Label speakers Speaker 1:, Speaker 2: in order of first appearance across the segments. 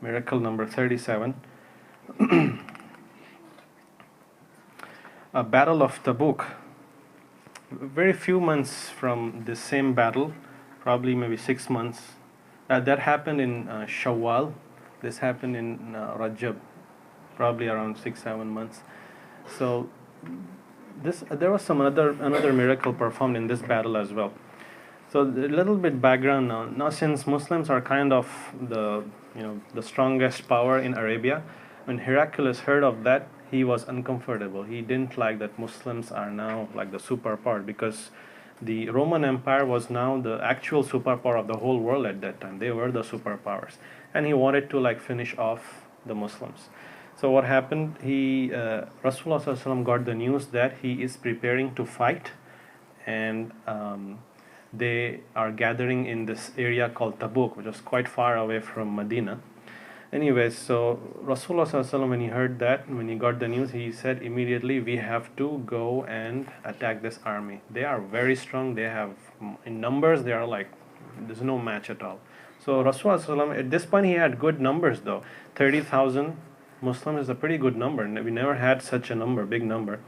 Speaker 1: miracle number 37. A battle of Tabuk. Very few months from the same battle, probably maybe 6 months. That happened in Shawwal. This happened in Rajab, probably around 6-7 months. So there was some another miracle performed in this battle as well. So a little bit background now. Now, since Muslims are kind of the strongest power in Arabia, when Heraclius heard of that, he was uncomfortable. He didn't like that Muslims are now like the superpower, because the Roman Empire was now the actual superpower of the whole world at that time. They were the superpowers, and he wanted to like finish off the Muslims. So what happened? Rasulullah ﷺ got the news that he is preparing to fight, and they are gathering in this area called Tabuk, which was quite far away from Medina. Anyways, so Rasulullah ﷺ, when he heard that, when he got the news, he said immediately, we have to go and attack this army. They are very strong. They have, in numbers, they are like, there's no match at all. So Rasulullah ﷺ, at this point, he had good numbers though. 30,000 Muslims is a pretty good number. We never had such a number, big number.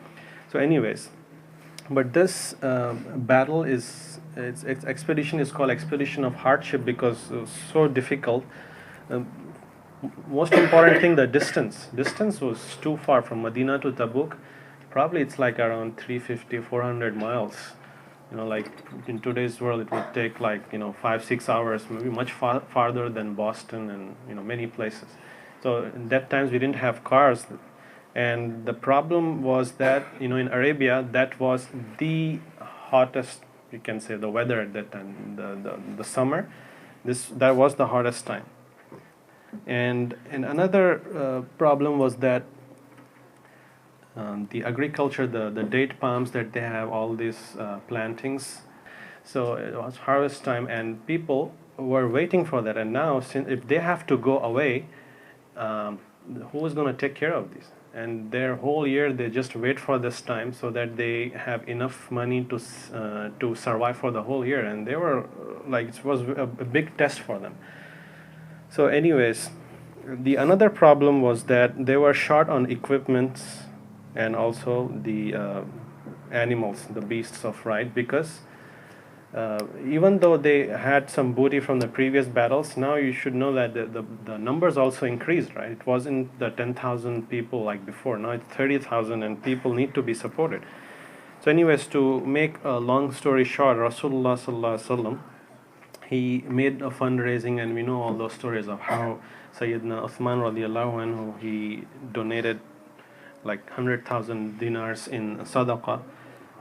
Speaker 1: So anyways, but this battle its expedition is called Expedition of Hardship, because it was so difficult. Most important thing, the distance was too far from Medina to Tabuk. Probably it's like around 350-400 miles. Like in today's world, it would take like 5-6 hours, maybe much farther than Boston and many places. So in that times we didn't have cars, and the problem was that in Arabia, that was the hottest, you can say, the weather at that time, the summer. That was the hottest time. And another problem was that the agriculture, the date palms that they have, all these plantings. So it was harvest time, and people were waiting for that. And now, if they have to go away, who is going to take care of these? And their whole year they just wait for this time so that they have enough money to survive for the whole year. And they were like, it was a big test for them. So anyways, the another problem was that they were short on equipments, and also the animals, the beasts of ride, because even though they had some booty from the previous battles, now you should know that the numbers also increased, right? It wasn't the 10,000 people like before. Now it's 30,000, and people need to be supported. So anyways, to make a long story short, Rasulullah sallallahu alaihi wasallam, he made a fundraising, and we know all those stories of how Sayyidina Uthman radiallahu anhu, he donated like 100,000 dinars in sadaqah.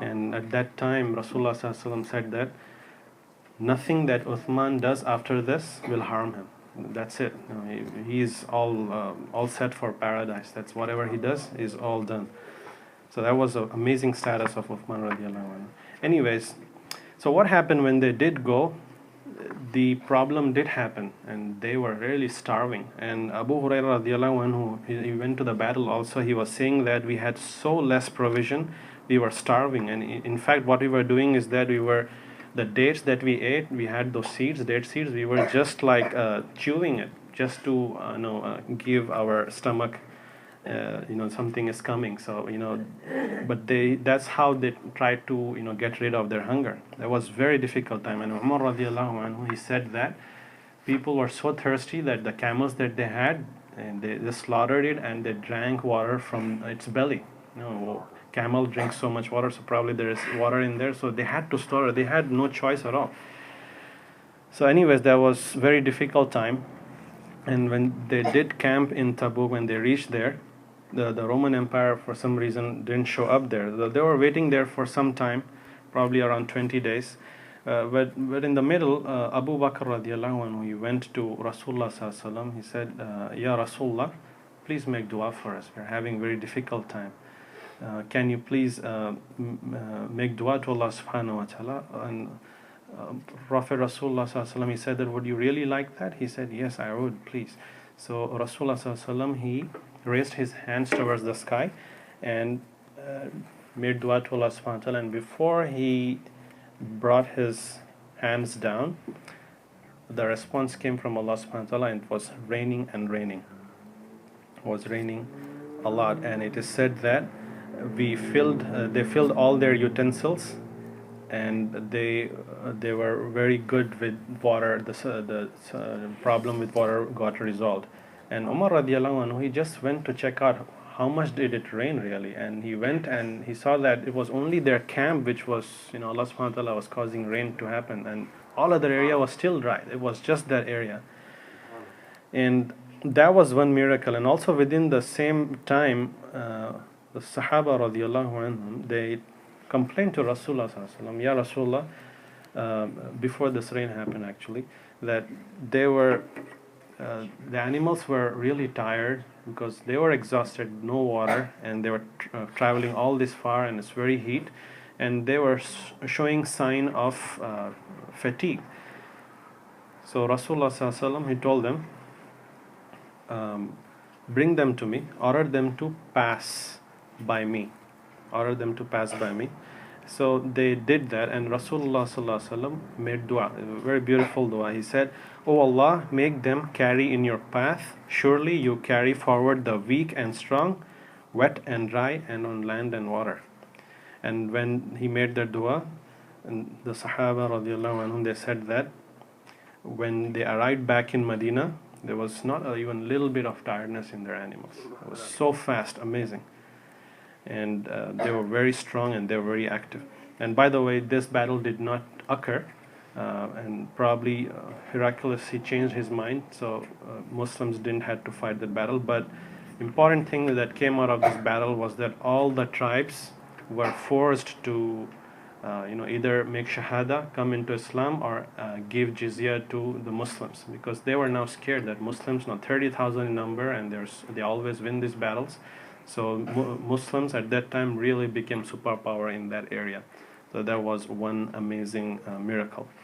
Speaker 1: And at that time, Rasulullah sallallahu alaihi wasallam said that nothing that Uthman does after this will harm him. That's it. He is all set for paradise. That's whatever he does is all done. So that was an amazing status of Uthman radiallahu anhu. Anyways, so what happened when they did go? The problem did happen, and they were really starving. And Abu Hurairah radiallahu anhu, he went to the battle also. He was saying that we had so less provision, we were starving. And in fact, what we were doing is that the dates that we ate, we had those date seeds, we were just like chewing it, just to give our stomach, something is coming. So but that's how they tried to get rid of their hunger. That was very difficult time. And Umar radiallahu anhu, he said that people were so thirsty that the camels that they had, and they slaughtered it, and they drank water from its belly. Camel drinks so much water, so probably there is water in there, so they had to slaughter. They had no choice at all. So anyways, that was very difficult time. And when they did camp in Tabuk, when they reached there, the Roman Empire for some reason didn't show up there. They were waiting there for some time, probably around 20 days. But in the middle, Abu Bakr radiallahu anhu, he went to Rasulullah sallallahu alaihi wasallam. He said, Ya Rasulullah, please make dua for us. We're having very difficult time. Can you please make dua to Allah subhanahu wa ta'ala? And Prophet Rasulullah sallallahu alaihi wasallam, he said that, would you really like that? He said, yes, I would, please. So Rasulullah sallallahu alaihi wasallam, he raised his hands towards the sky and made dua to Allah subhanahu wa ta'ala. And before he brought his hands down, the response came from Allah subhanahu wa ta'ala, and it was raining and raining. It was raining a lot, and it is said that they filled all their utensils, and they were very good with water. The problem with water got resolved. And Umar radiallahu anhu, he just went to check out how much did it rain really, and he went and he saw that it was only their camp which was, Allah subhanahu wa ta'ala was causing rain to happen, and all other area was still dry. It was just that area. And that was one miracle. And also within the same time, the Sahaba radiallahu anhum, they complained to Rasulullah sallallahu alaihi wasallam, Ya Rasulullah, before this rain happened actually, that the animals were really tired because they were exhausted, no water, and they were traveling all this far, and it's very heat, and they were showing sign of fatigue. So Rasulullah sallallahu alaihi wasallam, he told them, bring them to me, order them to pass by me. Order them to pass by me. So they did that, and Rasulullah sallallahu alaihi wasallam made dua, a very beautiful dua. He said, "O Allah, make them carry in your path. Surely you carry forward the weak and strong, wet and dry, and on land and water." And when he made the dua, and the Sahaba radiallahu anhum, they said that when they arrived back in Medina, there was not even a little bit of tiredness in their animals. It was so fast, amazing. And they were very strong, and they were very active. And by the way, this battle did not occur, and probably Heraclius, he changed his mind, so Muslims didn't have to fight that battle. But important thing that came out of this battle was that all the tribes were forced to either make shahada, come into Islam, or give jizya to the Muslims, because they were now scared that Muslims, 30,000 in number, and they always win these battles. So Muslims at that time really became superpower in that area. So that was one amazing miracle.